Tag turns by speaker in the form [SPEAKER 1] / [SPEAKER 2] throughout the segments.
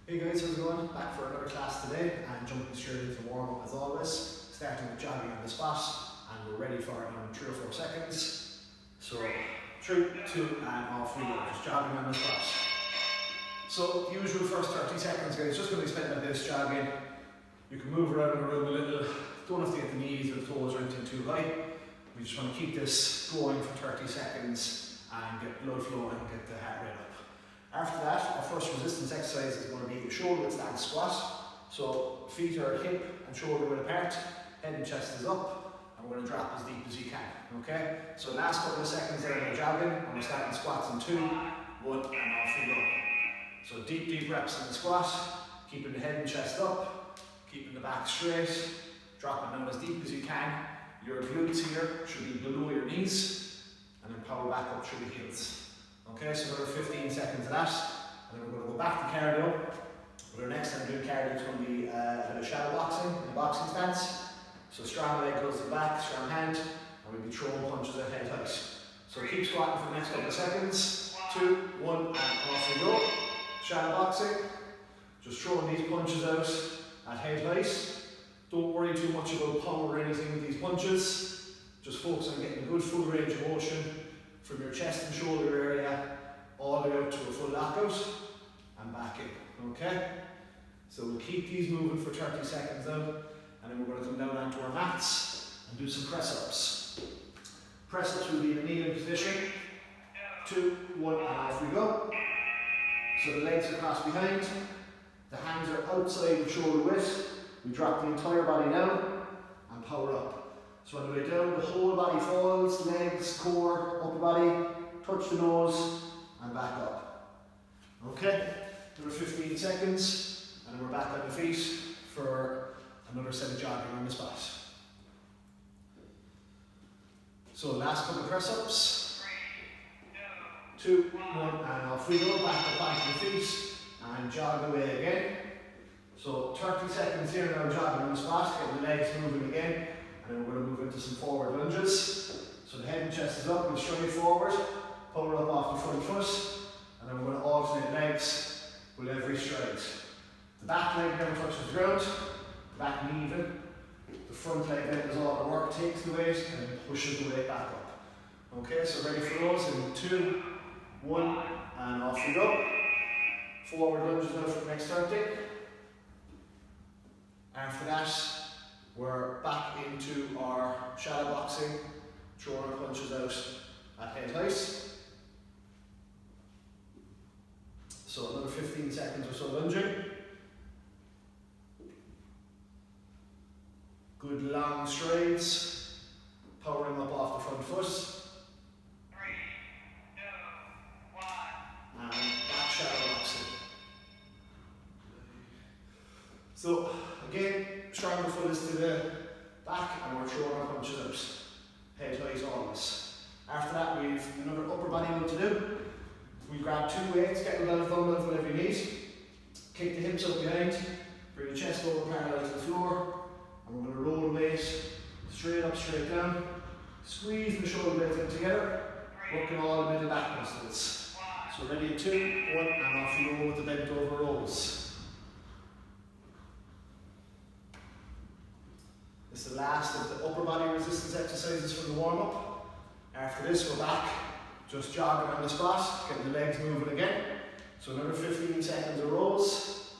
[SPEAKER 1] Hey guys, how's it going? Back for another class today and jumping straight into the warm-up as always. Starting with jogging on the spot and we're ready for it in 3 or 4 seconds. So 3, 2 and off we go, just jogging on the spot. So the usual first 30 seconds guys, just going to be spent like this jogging. You can move around the room a little, don't have to get the knees or the toes or anything too high. We just want to keep this going for 30 seconds and get blood flowing and get the heart rate up. After that, our first resistance exercise is going to be a shoulder width stand squat. So feet are hip and shoulder width apart, head and chest is up, and we're going to drop as deep as you can. Okay? So last couple of seconds there we're jogging, and we're starting squats in 2, 1, and off we go. So deep reps in the squat, keeping the head and chest up, keeping the back straight, dropping down as deep as you can. Your glutes here should be below your knees, and then power back up through the heels. Okay, so another 15 seconds of that, and then we're going to go back to cardio. But our next time doing cardio is going to be a bit of shadow boxing in a boxing stance. So strong leg goes to the back, strong hand, and we'll be throwing punches at head height. So keep squatting for the next couple of seconds. 2, 1, and off we go. Shadow boxing, just throwing these punches out at head height. Don't worry too much about power or anything with these punches. Just focus on getting a good full range of motion from your chest and shoulder area all the way up to a full lockout and back in. Okay? So we'll keep these moving for 30 seconds now, and then we're going to come down onto our mats and do some press-ups. Press-ups will be in a kneeling position. 2, 1, and off we go. So the legs are crossed behind, the hands are outside of shoulder width. We drop the entire body down and power up. So on the way down, the whole body falls, legs, core, upper body, touch the nose, and back up. Okay, another 15 seconds, and then we're back on the feet for another set of jogging on the spot. So last couple of press-ups. 2, 1, and off we go, back up onto the feet, and jog away again. So 30 seconds here now jogging on the spot, getting the legs moving again. And then we're going to move into some forward lunges. So the head and chest is up and straight forward. Power up off the front foot. And then we're going to alternate legs with every stride. The back leg never touches the ground. The back knee even. The front leg then does all the work, takes the weight, and then pushes the weight back up. Okay, so ready for those in 2, 1, and off we go. Forward lunges now for the next 30. After that, we're back into our shadow boxing, throwing our punches out at head height. So another 15 seconds or so lunging. Good long strides, powering up off the front foot.
[SPEAKER 2] 3, 2, 1.
[SPEAKER 1] And back shadow boxing. So again, stronger foot is to the back and we're throwing our punches out. Head height always. After that we've another upper body one to do. We grab 2 weights, kettlebells, dumbbells, whatever you need. Kick the hips up behind, bring the chest over parallel to the floor, and we're going to roll the weight straight up, straight down. Squeeze the shoulder blades in together, working all the middle back muscles. So ready in 2, 1, and off you go with the bent over rolls. This is the last of the upper body resistance exercises from the warm-up. After this, we're back, just jogging on the spot, getting the legs moving again. So another 15 seconds of rolls.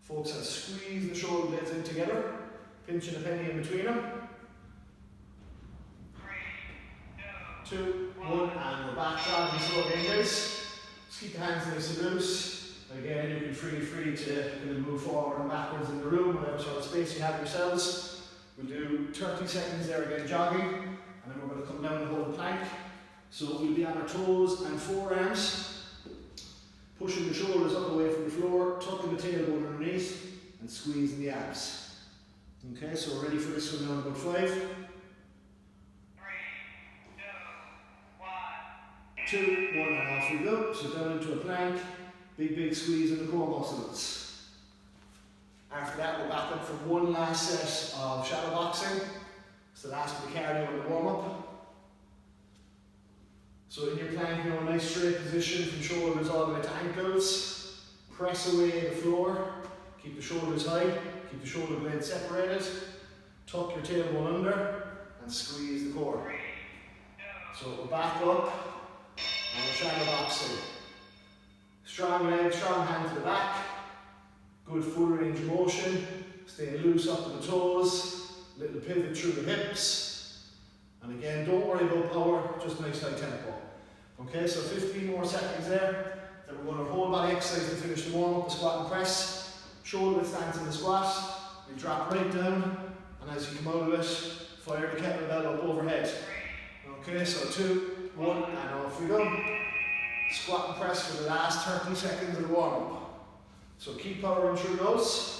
[SPEAKER 1] Focus on squeezing the shoulder blades in together, pinching a penny in between them.
[SPEAKER 2] 3,
[SPEAKER 1] 2, 1, and we're back jogging slow again, guys. Just keep the hands nice and loose. Again, you can feel free to kind of move forward and backwards in the room, whatever sort of space you have yourselves. We'll do 30 seconds there again jogging, and then we're going to come down and hold the plank. So we'll be on our toes and forearms, pushing the shoulders up away from the floor, tucking the tailbone underneath, and squeezing the abs. Okay, so we're ready for this one now in about 5.
[SPEAKER 2] 3, 2, 1.
[SPEAKER 1] 2, 1, and off we go. So down into a plank. Big squeeze in the core muscles. After that, we're back up for one last set of shadow boxing. It's the last of the cardio and the warm-up. So in your plank, you know, a nice straight position from shoulders all the way to ankles. Press away the floor. Keep the shoulders high. Keep the shoulder blades separated. Tuck your tailbone under and squeeze the core. So we're back up and we're shadow boxing. Strong leg, strong hand to the back. Good full range of motion. Staying loose up to the toes. Little pivot through the hips. And again, don't worry about power, just nice high tempo. Okay, so 15 more seconds there. Then we're going to whole body exercise to finish the warm up, the squat and press. Shoulder stance in the squat. We drop right down, and as you come out of it, fire the kettlebell up overhead. Okay, so 2, 1, and off we go. Squat and press for the last 30 seconds of the warm up. So keep powering through those.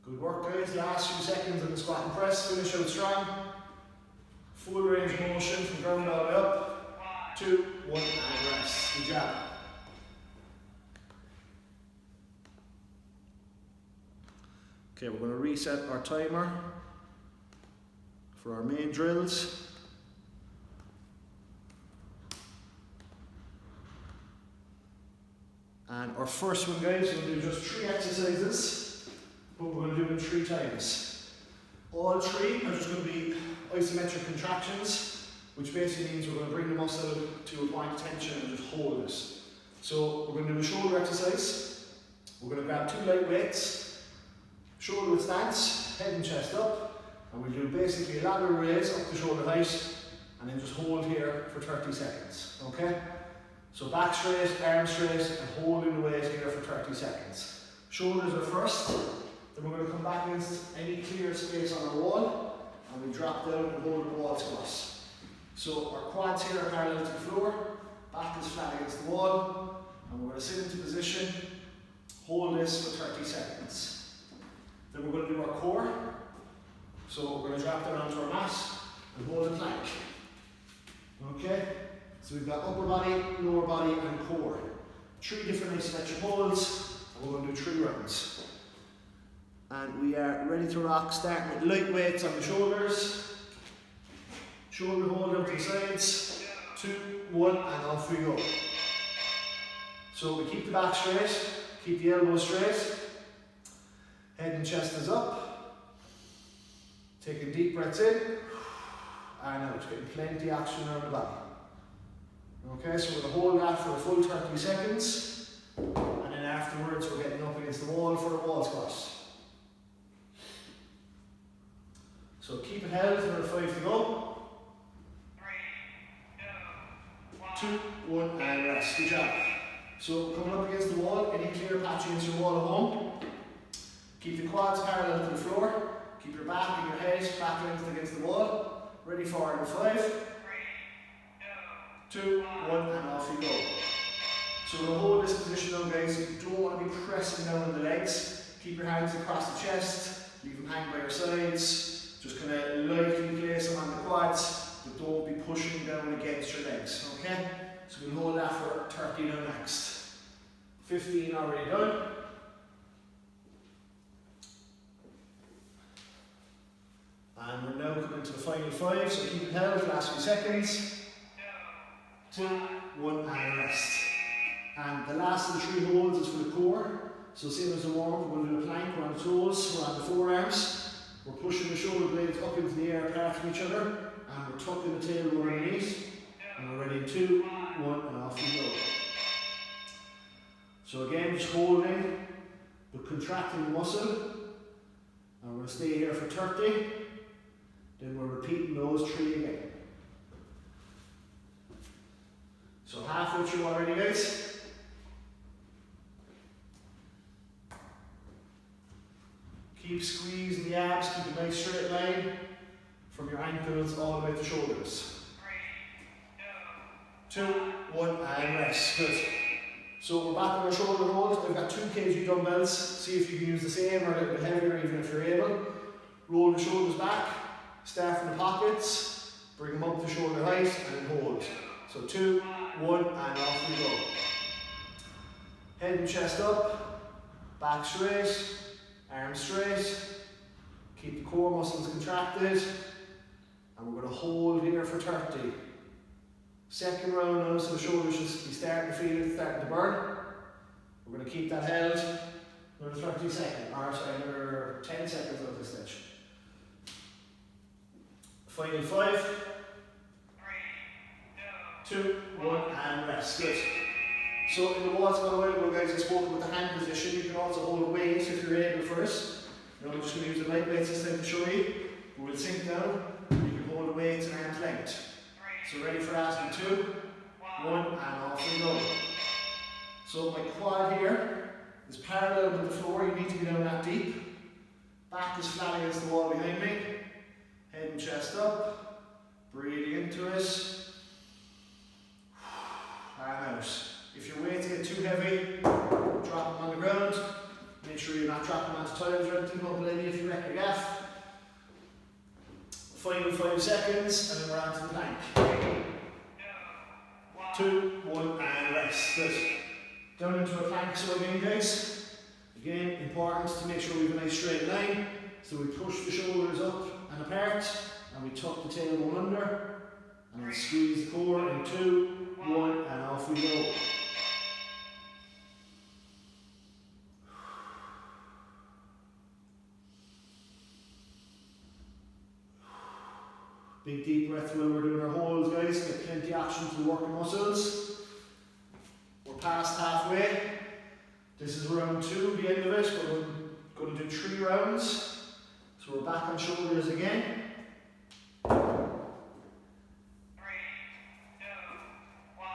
[SPEAKER 1] Good work, guys. Last few seconds in the squat and press. Finish out strong. Full range of motion from ground all the way up. 2, 1, and rest. Good job. Okay, we're going to reset our timer for our main drills. And our first one, guys, we're going to do just 3 exercises, but we're going to do them 3 times. All 3 are just going to be isometric contractions, which basically means we're going to bring the muscle to a point of tension and just hold it. So we're going to do a shoulder exercise. We're going to grab 2 light weights, shoulder width stance, head and chest up, and we'll do basically a lateral raise up to shoulder height, and then just hold here for 30 seconds, okay? So back straight, arm straight, and holding the weight here for 30 seconds. Shoulders are first, then we're going to come back against any clear space on our wall, and we drop down and hold the wall squat. So our quads here are parallel to the floor, back is flat against the wall, and we're going to sit into position, hold this for 30 seconds. Then we're going to do our core. So we're going to drop down onto our mat and hold a plank. Okay? So we've got upper body, lower body, and core. 3 different isometric holds, and we're going to do 3 rounds. And we are ready to rock, starting with light weights on the shoulders. Shoulder hold out to the sides. 2, 1, and off we go. So we keep the back straight, keep the elbows straight. Head and chest is up. Taking deep breaths in and out, getting plenty of oxygen around the body. Okay, so we're going to hold that for a full 30 seconds, and then afterwards we're getting up against the wall for a wall squat. So keep it held for 5 to go. 2, 1, and rest. Good job. So coming up against the wall, any clear patch against your wall at home. Keep the quads parallel to the floor. Keep your back and your head back length against the wall. Ready for 5, 2, 1, and off you go. So we're going to hold this position now, guys. You don't want to be pressing down on the legs. Keep your hands across the chest. Leave them hang by your sides. Just kind of lightly place them on the quads, but don't be pushing down against your legs. Okay? So we'll hold that for 30 now next. 15 already done. And we're now coming to the final 5, so keep it held for the last few seconds. 2, 1, and rest. And the last of the 3 holds is for the core. So same as the warm up, we're going to do a plank, we're on the toes, we're on the forearms. We're pushing the shoulder blades up into the air apart from each other, and we're tucking the tailbone underneath. And we're ready, 2, 1, and off we go. So again, just holding, but contracting the muscle. And we're going to stay here for 30. Then we're repeating those 3 again. So halfway through already, guys. Keep squeezing the abs, keep a nice straight line from your ankles all the way to shoulders. 2, 1, and rest. Good. So we're back on our shoulder holds. I've got 2 kg dumbbells. See if you can use the same or a little bit heavier even if you're able. Roll the shoulders back. Start from the pockets, bring them up to shoulder height, and then hold. So 2, 1, and off we go. Head and chest up, back straight, arms straight. Keep the core muscles contracted. And we're going to hold here for 30. Second round now, so the shoulders should be starting to feel it, starting to burn. We're going to keep that held another 30 seconds, or sorry, another 10 seconds at this stage. Final 5, 2, 1, and rest. Good. So in the wall squat a while ago, guys, I spoke about the hand position. You can also hold a weight if you're able for it. You know, I'm just going to use the light weights this time to show you. We'll sink down. You can hold the weights an arm's length. So ready for that in 2, 1, and off we go. So my quad here is parallel with the floor. You need to be down that deep. Back is flat against the wall behind me. Head and chest up. Breathing into it. And out. If your weights get too heavy, drop them on the ground. Make sure you're not dropping onto tiles or anything. Don't let any if you wreck your gaff. Final 5 seconds, and then we're on to the plank. 2, 1, and rest. Good. Down into a plank, so again, guys. Again, important to make sure we have a nice straight line. So we push the shoulders up and apart, and we tuck the tailbone under, and then squeeze the core in 2, 1, and off we go. Big deep breath while we're doing our holds, guys. Get plenty of action to the working muscles. We're past halfway. This is round 2, the end of it. We're going to do 3 rounds. So we're back on shoulders again.
[SPEAKER 2] 3, 2, 1.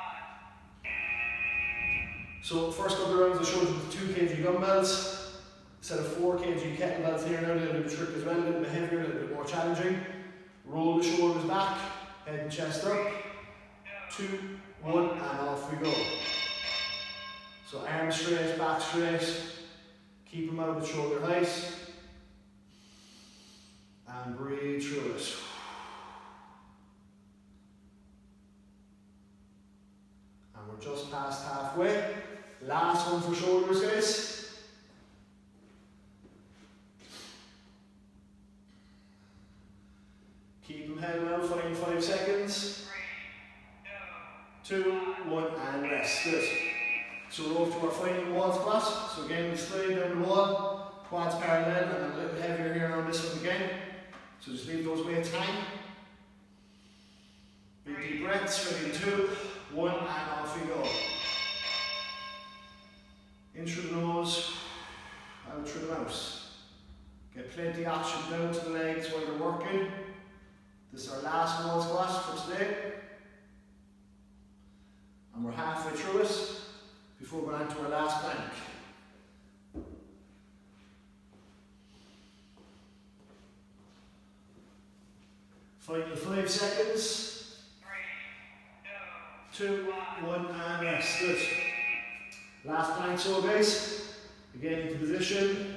[SPEAKER 1] So first couple of rounds I showed you with 2 kg dumbbells. Instead of 4 kg kettlebells here now, a little bit of trick as well, a little bit heavier, a little bit more challenging. Roll the shoulders back, head and chest up. 2, 1, and off we go. So arms straight, back straight. Keep them out at shoulder height. And breathe through it. And we're just past halfway. Last one for shoulders, guys. Keep them held now, final 5 seconds. 2, 1, and rest. Good. So we're off to our final wall squat. So again, we slide down the wall, quads parallel, and then a little heavier here on this one again. So just leave those weights hang. Big deep breaths, ready in 2, 1, and off we go. In through the nose, out through the mouth. Get plenty of action down to the legs while you're working. This is our last wall squat for today. And we're halfway through it before going on to our last plank. Final 5 seconds. 3, 2, 1, and rest. Good. Last plank, so guys. Again into position.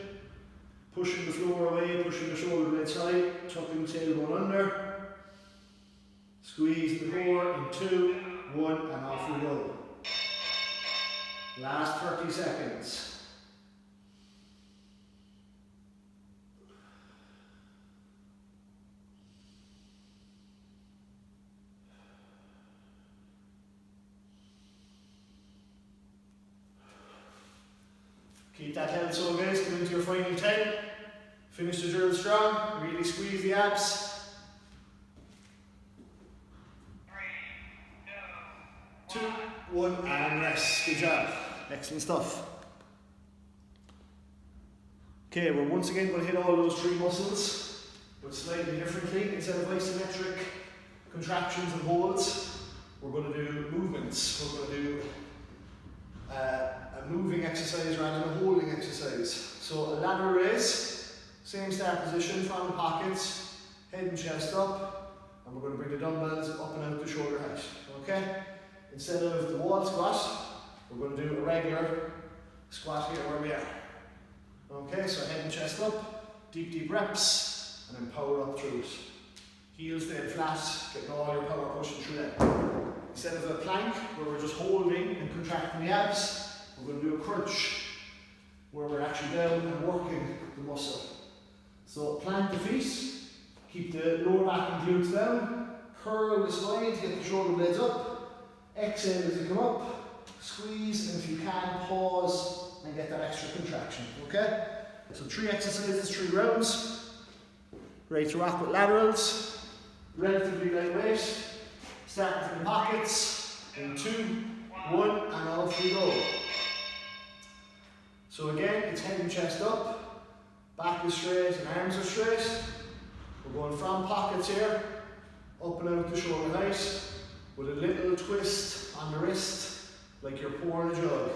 [SPEAKER 1] Pushing the floor away, pushing the shoulder blades high, tucking the tailbone under. Squeeze the core in 2, 1, and off we go. Last 30 seconds. Keep that held so guys, come into your final 10. Finish the drill strong, really squeeze the abs. 2, 1, and rest. Good job. Excellent stuff. Okay, we're once again going to hit all those 3 muscles, but slightly differently. Instead of isometric contractions and holds, we're going to do movements. We're going to do a moving exercise rather than a holding exercise. So a ladder raise, same start position from the pockets, head and chest up, and we're going to bring the dumbbells up and out the shoulder height. Okay? Instead of the wall squat, we're going to do a regular squat here where we are. Okay, so head and chest up, deep, deep reps, and then power up through it. Heels staying flat, getting all your power pushing through that. Instead of a plank where we're just holding and contracting the abs, we're going to do a crunch where we're actually down and working the muscle. So plant the feet, keep the lower back and glutes down, curl the spine to get the shoulder blades up, exhale as you come up, squeeze, and if you can, pause and get that extra contraction, okay? So 3 exercises, 3 rounds. Ready to rock with laterals, relatively lightweight, starting from the pockets, in 2, 1, and off we go. So again, it's head and chest up, back is straight and arms are straight. We're going from pockets here, up and out the shoulder height, with a little twist on the wrist, like you're pouring a jug.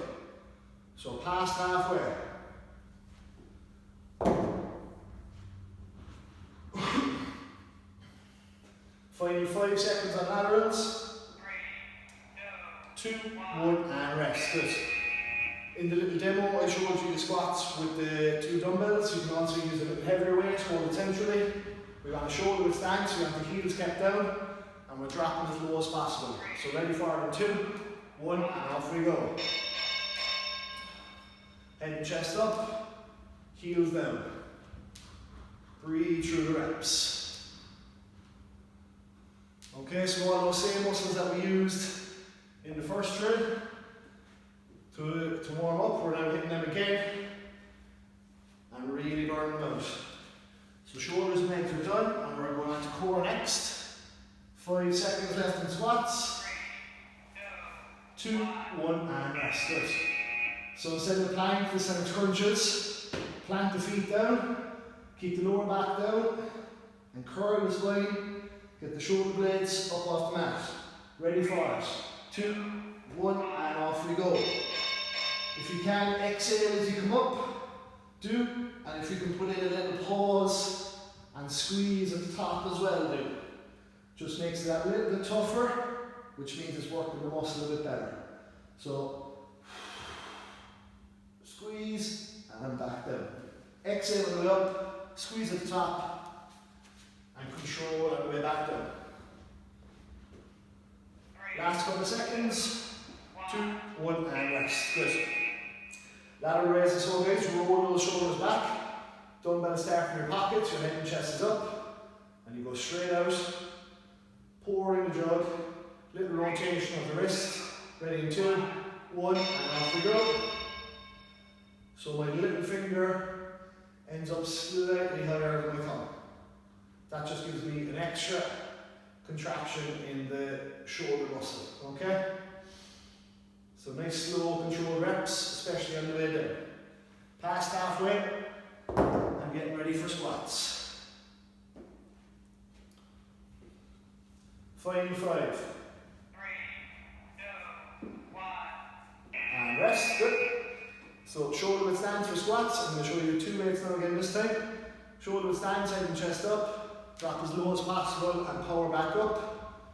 [SPEAKER 1] So past halfway. Final 5 seconds on laterals. 2, 1, and rest. Good. In the little demo I showed you the squats with the 2 dumbbells. You can also use a little heavier weight, hold it centrally. We want a shoulder width stance, we want the heels kept down, and we're dropping as low as possible. So ready for it in 2, 1, and off we go. Head and chest up, heels down. Breathe through the reps. Okay, so all those same muscles that we used in the first drill to warm up, we're now hitting them again and really burn them out. So shoulders and legs are done, and we're going on to core next. 5 seconds left in squats. 2, 1, and rest. Good. So instead of the plank, this time it's crunches. Plant the feet down, keep the lower back down, and curl the spine. Get the shoulder blades up off the mat. Ready for it. 2, 1, and off we go. If you can, exhale as you come up. Do. And if you can put in a little pause and squeeze at the top as well, do. Just makes it that little bit tougher, which means it's working the muscle a bit better. So, squeeze and back down. Exhale on the way up, squeeze at the top, and control on the way back down. Last couple of seconds. 2, 1, and rest. Good. Lateral raises, so guys, roll those shoulders back. Dumbbells start from your pockets, your head and chest is up, and you go straight out, pouring the jug, little rotation of the wrist. Ready in 2, 1, and off we go. So my little finger ends up slightly higher than my thumb. That just gives me an extra contraction in the shoulder muscle, okay? So nice slow controlled reps, especially on the way down. Past halfway, I'm getting ready for squats. Final 5.
[SPEAKER 2] 3, 2, 1.
[SPEAKER 1] And rest, good. So shoulder width stance for squats. I'm going to show you 2 weights now again this time. Shoulder width stance, head and chest up. Drop as low as possible and power back up.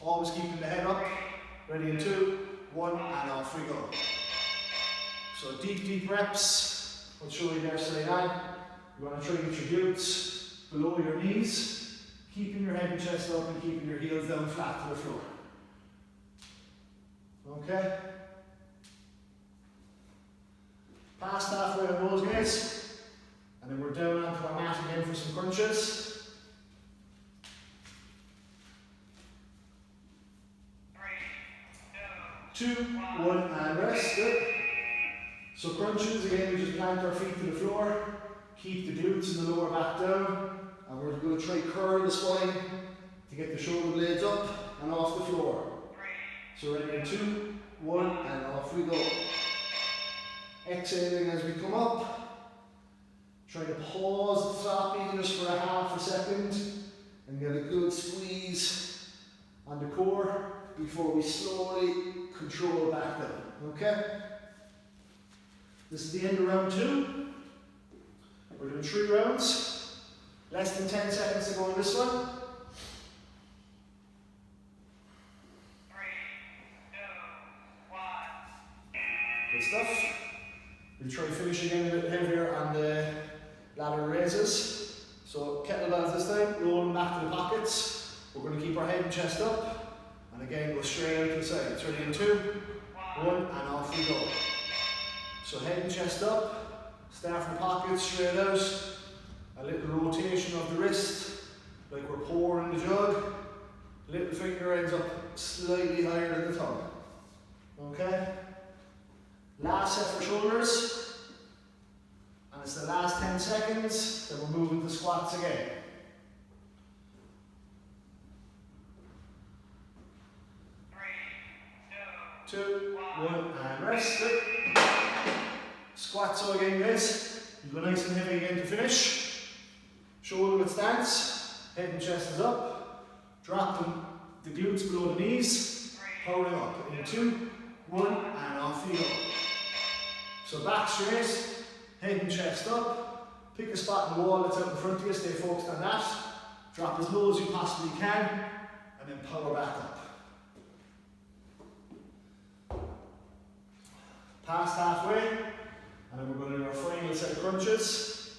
[SPEAKER 1] Always keeping the head up. Ready in 2, 1, and off we go. So deep reps. I'll show you there straight on. You want to try to get your glutes below your knees, keeping your head and chest up and keeping your heels down flat to the floor. Okay? Past halfway on those guys, and then we're down onto our mat again for some crunches. 2, 1, and rest. Good. So crunches, again, we just plant our feet to the floor, keep the glutes and the lower back down, and we're going to try curl the spine to get the shoulder blades up and off the floor. So ready in 2, 1, and off we go. Exhaling as we come up. Try to pause at the top even just for a half a second and get a good squeeze on the core before we slowly control back down. Okay? This is the end of round 2. We're doing 3 rounds. Less than 10 seconds to go on this one.
[SPEAKER 2] 3, 2, 1.
[SPEAKER 1] Good stuff. We'll try finishing in a bit heavier on the lateral raises. So kettlebells this time, rolling back to the pockets. We're going to keep our head and chest up. And again, go straight out to the side. It's ready in 2, 1, and off we go. So head and chest up, start from pocket, straight out. A little rotation of the wrist, like we're pouring the jug. Little finger ends up slightly higher than the thumb. Okay? Last set for shoulders. And it's the last 10 seconds, then we're moving to squats again. Two, 1, and rest. Good. Squats so again, guys. You go nice and heavy again to finish. Shoulder width stance. Head and chest is up. Drop the glutes below the knees. Powering up. In 2, 1, and off you go. So back straight. Head and chest up. Pick a spot in the wall that's out in front of you. Stay focused on that. Drop as low as you possibly can. And then power back up. Past halfway, and then we're going to do our final set of crunches.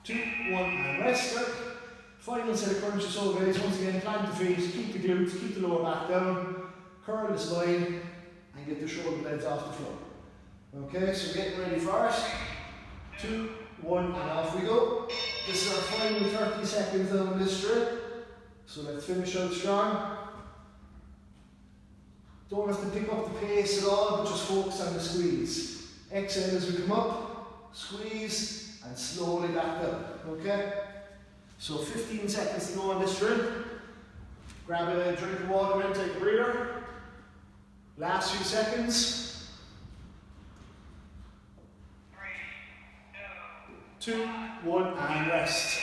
[SPEAKER 1] Two, 1, and rest. Good. Final set of crunches. So guys, once again, plant the feet, keep the glutes, keep the lower back down, curl the spine, and get the shoulder blades off the floor. Okay, so getting ready for it. 2, 1, and off we go. This is our final 30 seconds down this strip. So let's finish out strong. Don't have to pick up the pace at all, but just focus on the squeeze. Exhale as we come up, squeeze, and slowly back down. Okay? So 15 seconds to go on this strip. Grab a drink of water and take a breather. Last few seconds. 2, 1, and rest.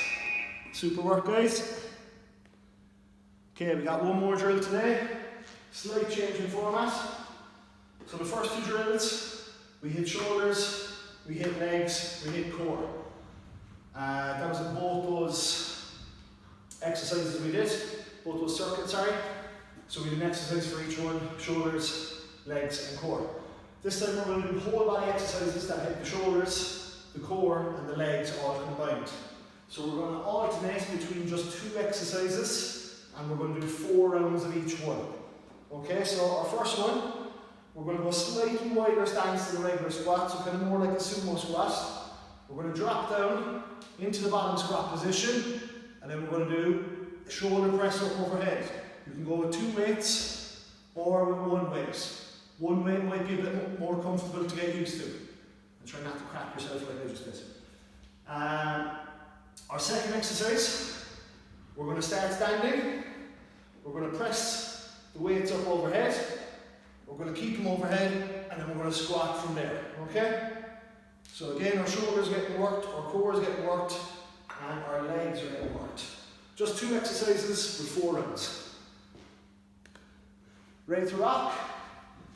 [SPEAKER 1] Super work, guys. Okay, we got one more drill today. Slight change in format. So the first 2 drills, we hit shoulders, we hit legs, we hit core. That was in both those exercises we did, both those circuits, sorry. So we did an exercise for each one, shoulders, legs, and core. This time we're going to do whole body exercises that hit the shoulders, the core, and the legs all combined. So we're going to alternate between just 2 exercises, and we're going to do 4 rounds of each one. Okay, so our first one, we're going to go slightly wider stance than a regular squat, so kind of more like a sumo squat. We're going to drop down into the bottom squat position, and then we're going to do a shoulder press up overhead. You can go with 2 weights or with 1 weight. 1 weight might be a bit more comfortable to get used to. And try not to crack yourself like I just did. Our second exercise, we're going to start standing. We're going to press the weights up overhead. We're going to keep them overhead, and then we're going to squat from there. Okay? So again, our shoulders getting worked, our core is getting worked, and our legs are getting worked. Just 2 exercises with 4 rounds. Ready to rock?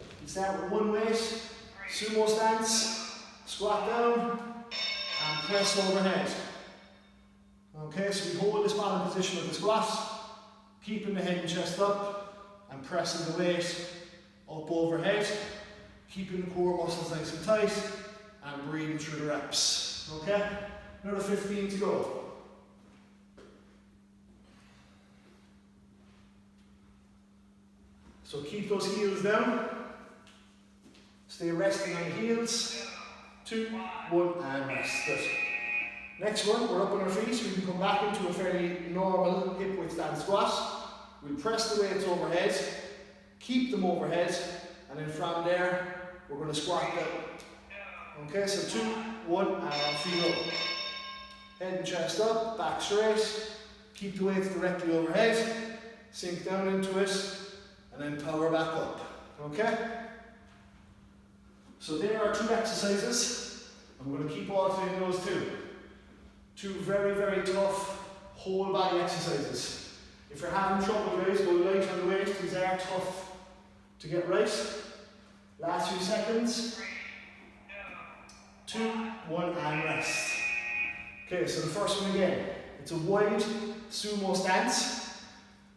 [SPEAKER 1] You start with 1 weight, sumo stance. Squat down and press overhead. Okay, so we hold this bottom position of the squat, keeping the head and chest up and pressing the weight up overhead, keeping the core muscles nice and tight and breathing through the reps. Okay, another 15 to go. So keep those heels down, stay resting on the heels. 2, 1, and rest. Good. Next one, we're up on our feet, so we can come back into a fairly normal hip width stand squat. We'll press the weights overhead, keep them overhead, and then from there, we're going to squat down. Okay, so 2, 1, and off you go. Head and chest up, back straight, keep the weights directly overhead, sink down into it, and then power back up. Okay? So there are 2 exercises. I'm going to keep alternating those 2. 2 very, very tough whole body exercises. If you're having trouble, guys, go light on the weight. These are tough to get right. Last few seconds. 2, 1, and rest. Okay, so the first one again. It's a wide sumo stance.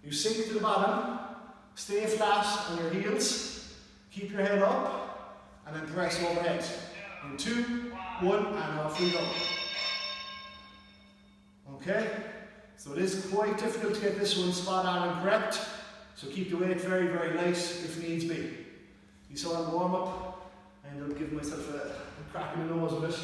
[SPEAKER 1] You sink to the bottom, stay flat on your heels, keep your head up, and then press overhead. In 2, 1, and off we go. Okay, so it is quite difficult to get this one spot on and correct, so keep the weight very, very light if needs be. You saw in the warm up, I ended up giving myself a crack in the nose with it.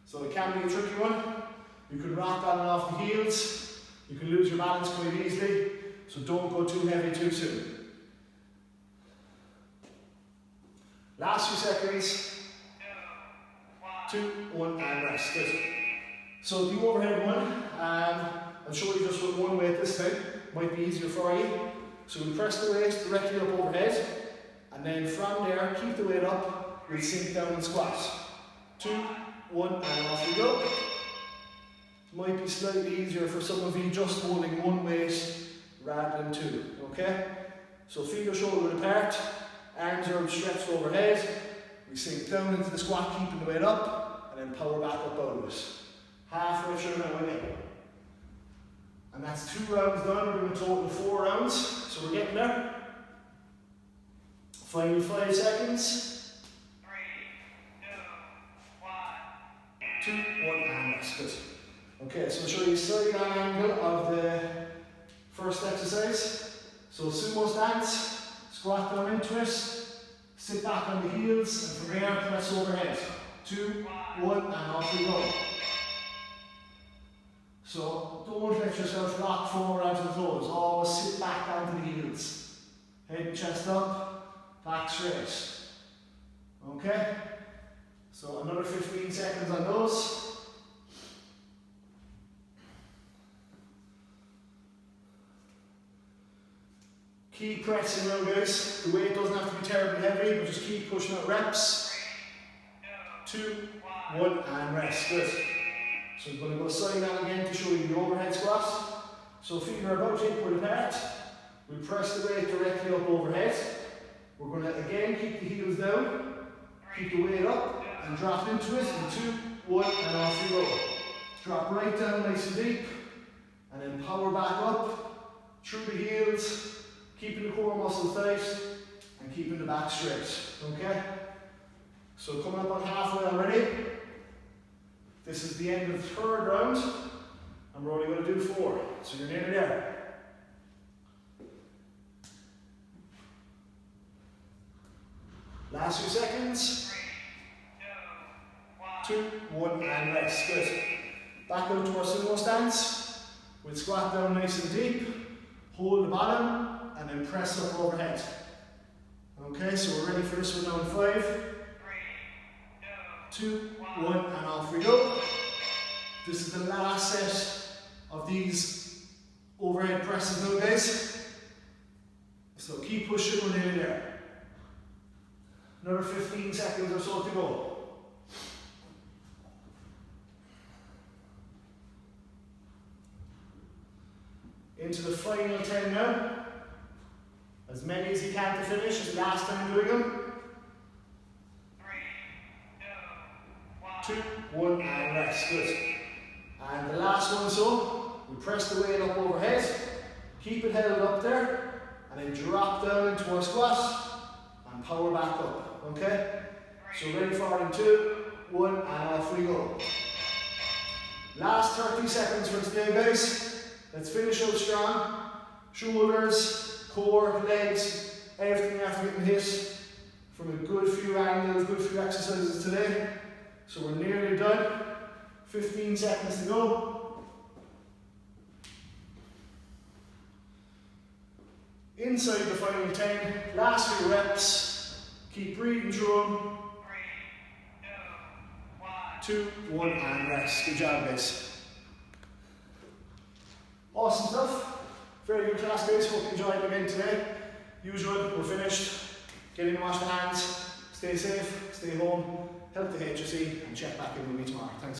[SPEAKER 1] So it can be a tricky one. You can rock on and off the heels, you can lose your balance quite easily, so don't go too heavy too soon. Last few seconds. 2, 1, and rest. Good. So the overhead one, I'll show you just with one weight this time. Might be easier for you. So we press the weight directly up overhead, and then from there, keep the weight up, we'll sink down and squat. 2, 1, and off we go. Might be slightly easier for some of you just holding one weight rather than 2, okay? So feet are shoulder width apart, arms are stretched overhead, we sink down into the squat, keeping the weight up, and then power back up out of it. Half ratio now again. And that's 2 rounds done, we're doing a total of 4 rounds, so we're getting there. Final 5 seconds. 2, 1, and rest. Good. Okay, so I'll show you a side angle of the first exercise. So sumo stance, squat down into it, sit back on the heels, and from there press overhead. 2, 1, and off we go. So don't let yourself rock forward onto the toes, always sit back onto the heels. Head and chest up, back straight. Okay? So another 15 seconds on those. Keep pressing now, guys. The weight doesn't have to be terribly heavy, but just keep pushing out reps. 2, 1, and rest. Good. So I'm going to go side on again to show you the overhead squat. So feet are about 8 foot apart. We press the weight directly up overhead. We're going to again keep the heels down, keep the weight up, and drop into it. In 2, 1, and off you go. Drop right down nice and deep, and then power back up through the heels. Keeping the core muscles tight and keeping the back straight, okay? So coming up on halfway already. This is the end of the 3rd round, and we're only going to do 4, so you're nearly there. Last few seconds. 2, 1, and rest. Good. Back out to our sumo stance. We'll squat down nice and deep, hold the bottom, and then press up overhead. Okay, so we're ready for this one now in 5, 2, 1, and off we go. This is the last set of these overhead presses now, guys. So keep pushing, we're nearly there. Another 15 seconds or so to go. Into the final 10 now. As many as you can to finish, as last time doing them. 2, 1, and rest. Good. And the last one, so we press the weight up overhead, keep it held up there, and then drop down into our squat and power back up. Okay? So ready for it in 2, 1, and off we go. Last 30 seconds for today, guys. Let's finish out strong. Shoulders, core, legs, everything after getting hit from a good few angles, good few exercises today. So we're nearly done. 15 seconds to go. Inside the final 10, last few reps. Keep breathing through them. 2, 1, and rest. Good job, guys. Awesome stuff. Very good class, guys. Hope you enjoyed it again today. Usual, we're finished. Get in and wash the hands. Stay safe, stay home, help the HSE, and check back in with me tomorrow. Thanks.